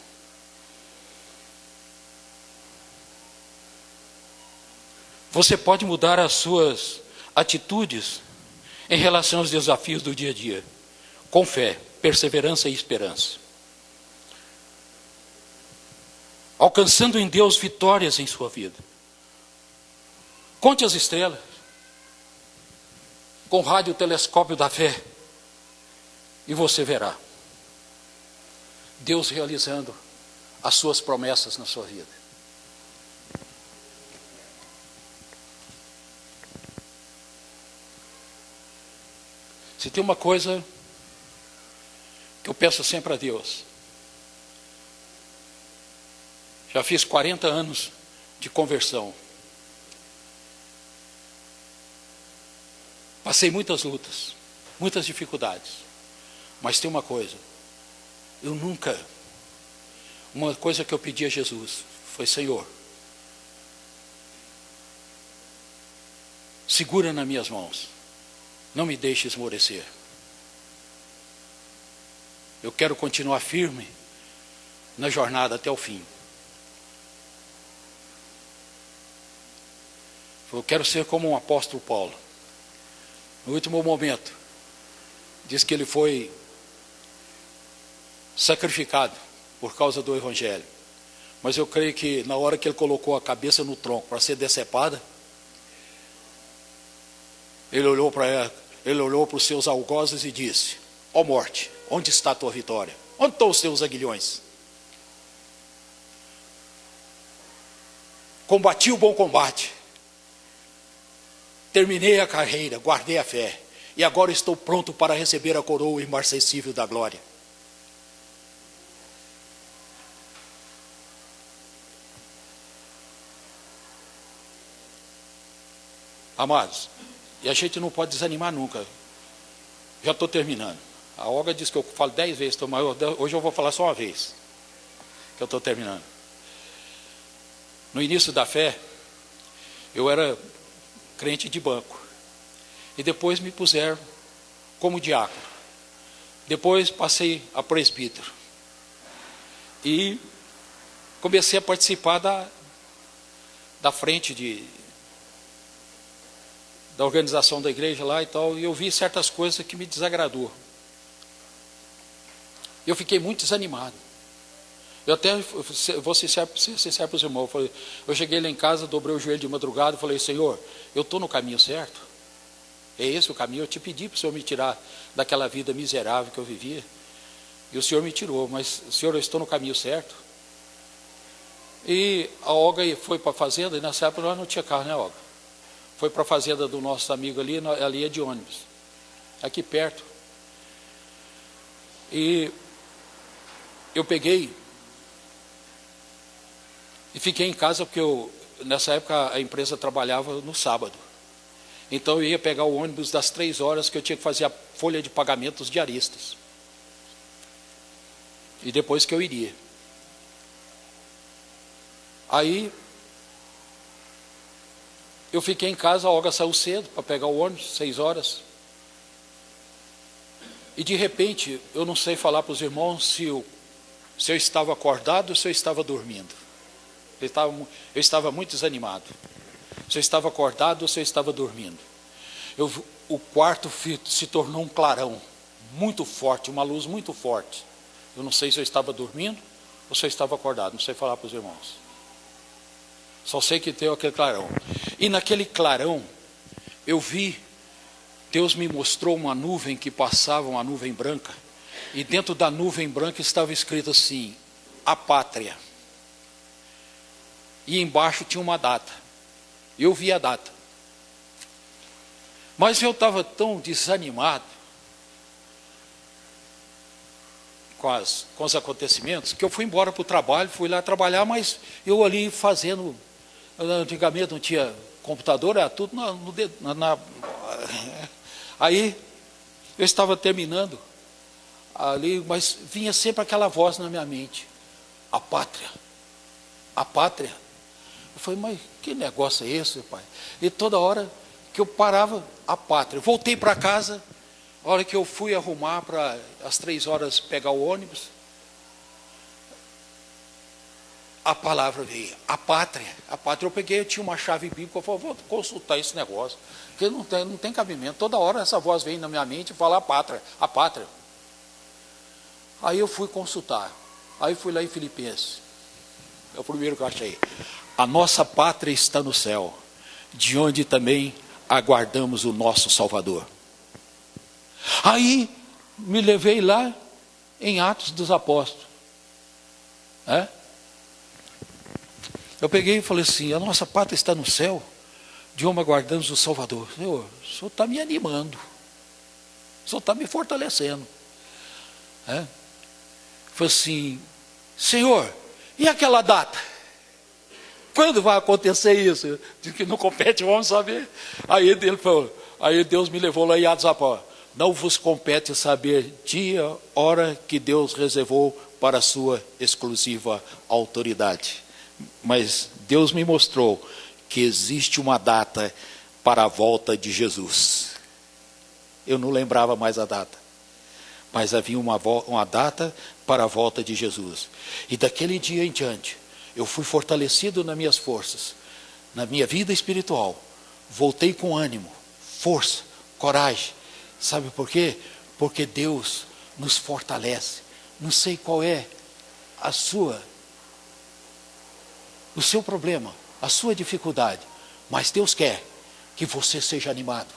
Você pode mudar as suas atitudes em relação aos desafios do dia a dia, com fé, perseverança e esperança. Alcançando em Deus vitórias em sua vida. Conte as estrelas, com o radiotelescópio da fé, e você verá Deus realizando as suas promessas na sua vida. Se tem uma coisa que eu peço sempre a Deus, já fiz 40 anos de conversão, passei muitas lutas, muitas dificuldades, mas tem uma coisa, uma coisa que eu pedi a Jesus foi: Senhor, segura nas minhas mãos, não me deixe esmorecer. Eu quero continuar firme na jornada até o fim. Eu quero ser como um apóstolo Paulo. No último momento, diz que ele foi sacrificado por causa do Evangelho. Mas eu creio que na hora que ele colocou a cabeça no tronco para ser decepada, ele olhou para os seus algozes e disse: ó morte, onde está a tua vitória? Onde estão os teus aguilhões? Combati o bom combate, terminei a carreira, guardei a fé, e agora estou pronto para receber a coroa imarcessível da glória. Amados, e a gente não pode desanimar nunca. Já estou terminando. A Olga diz que eu falo 10 vezes, mas hoje eu vou falar só uma vez, que eu estou terminando. No início da fé, eu era crente de banco. E depois me puseram como diácono. Depois passei a presbítero. E comecei a participar da frente da organização da igreja lá e tal. E eu vi certas coisas que me desagradou. Eu fiquei muito desanimado. Eu até vou ser sincero para os irmãos. Eu cheguei lá em casa, dobrei o joelho de madrugada e falei: Senhor, eu estou no caminho certo? É esse o caminho? Eu te pedi para o Senhor me tirar daquela vida miserável que eu vivia. E o Senhor me tirou, mas Senhor, eu estou no caminho certo? E a Olga foi para a fazenda, e nessa época nós não tinha carro, né, Olga? Foi para a fazenda do nosso amigo ali é de ônibus, aqui perto. E eu peguei e fiquei em casa, porque nessa época a empresa trabalhava no sábado. Então eu ia pegar o ônibus das 3 horas, que eu tinha que fazer a folha de pagamentos diaristas. E depois que eu iria. Aí eu fiquei em casa, a Olga saiu cedo para pegar o ônibus, 6 horas. E de repente, eu não sei falar para os irmãos se eu estava acordado ou se eu estava dormindo. Eu estava muito desanimado. Se eu estava acordado ou se eu estava dormindo. O quarto se tornou um clarão muito forte, uma luz muito forte. Eu não sei se eu estava dormindo ou se eu estava acordado, não sei falar para os irmãos. Só sei que tem aquele clarão. E naquele clarão, eu vi, Deus me mostrou uma nuvem que passava, uma nuvem branca. E dentro da nuvem branca estava escrito assim, a pátria. E embaixo tinha uma data. Eu vi a data. Mas eu estava tão desanimado com os acontecimentos, que eu fui embora para o trabalho, fui lá trabalhar, mas eu ali fazendo, antigamente não tinha computador, era tudo no dedo, aí eu estava terminando ali, mas vinha sempre aquela voz na minha mente, a pátria, a pátria. Eu falei, mas que negócio é esse, pai? E toda hora que eu parava, a pátria. Voltei para casa, a hora que eu fui arrumar para às 3 horas pegar o ônibus, a palavra veio, a pátria. A pátria eu peguei, eu tinha uma chave bíblica, eu falei, vou consultar esse negócio, porque não tem cabimento. Toda hora essa voz vem na minha mente e fala, a pátria, a pátria. Aí eu fui consultar, aí fui lá em Filipenses, é o primeiro que eu achei. A nossa pátria está no céu, de onde também aguardamos o nosso Salvador. Aí me levei lá em Atos dos Apóstolos. Eu peguei e falei assim, a nossa pátria está no céu, de onde aguardamos o Salvador. Senhor, o Senhor está me animando, o Senhor está me fortalecendo. Falei assim, Senhor, e aquela data? Quando vai acontecer isso? Diz que não compete, vamos saber. Aí ele falou, aí Deus me levou lá em Atos dos Apóstolos. Não vos compete saber dia, hora que Deus reservou para a sua exclusiva autoridade. Mas Deus me mostrou que existe uma data para a volta de Jesus. Eu não lembrava mais a data, mas havia uma data para a volta de Jesus. E daquele dia em diante, eu fui fortalecido nas minhas forças, na minha vida espiritual. Voltei com ânimo, força, coragem. Sabe por quê? Porque Deus nos fortalece. Não sei qual é o seu problema, a sua dificuldade, mas Deus quer que você seja animado,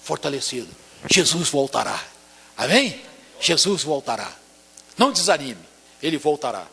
fortalecido. Jesus voltará. Amém? Jesus voltará. Não desanime, Ele voltará.